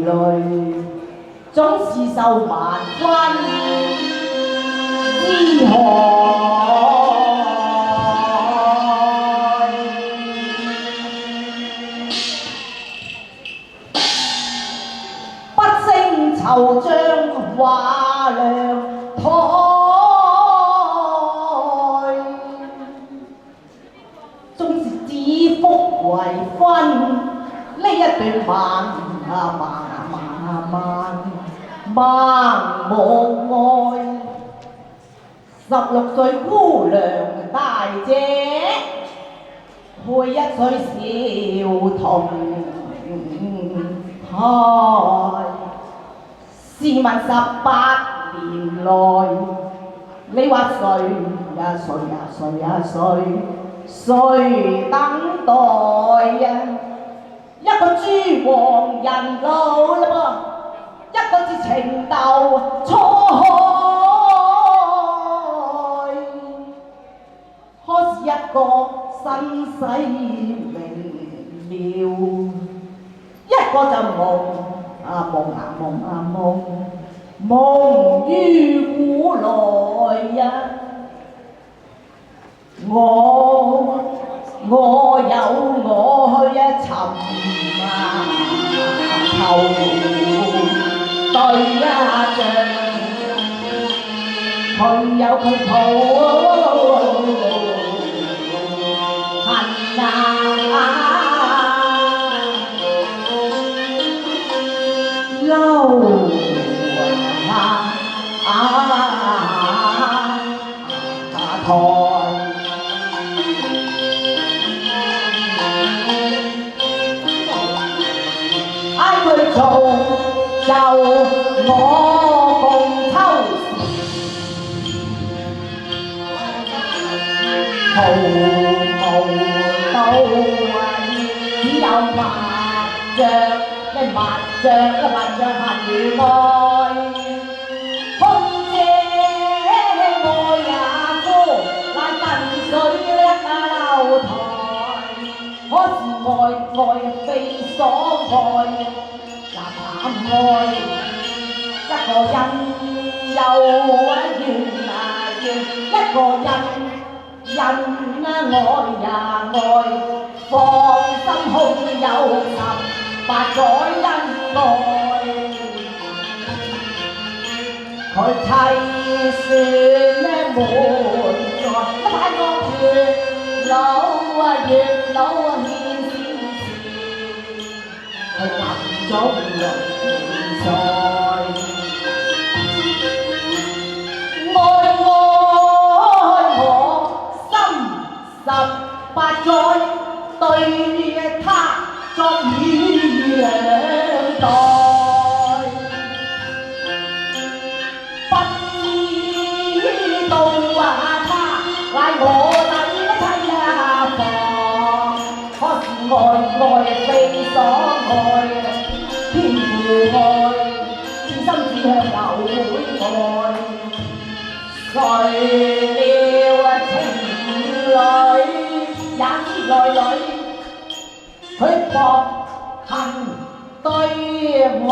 淚，總是受萬分之害。不勝惆悵話涼台，縱是指腹為婚，呢一段盲目愛。16歲姑娘大姐，配1歲小童胎。試問18年來，你話誰等待呀？一個珠黃人老啦噃，一個至情竇初開，可是一個身世明了，一個就夢於古來呀。我有我去尋求對象，佢有佢抱恨嬲台。佢做就我共秋時，毫無道理，只有麻雀恨與愛，空姐愛也夫，乃近水樓台，可是愛非所愛。愛一個人又怨，一個人愛也愛，放心空有18載恩愛，佢計算滿載，太過越老獻少時，佢臨終在愛我心18載，對他作與兩代，不知道他乃我等妻房，可是愛非所愛。天父愛，至心只向流會愛。誰料情侶也知內裏，佢薄恨對我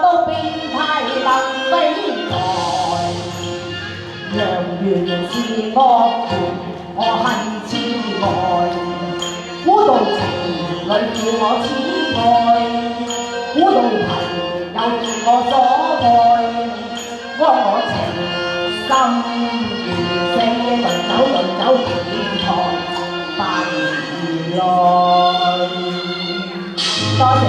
都變態能飛來。良緣是惡緣，我恨痴愛。古道情侶叫我痴愛。古道朋友是我所愛，我情深如死，輪走電台8年來。多謝。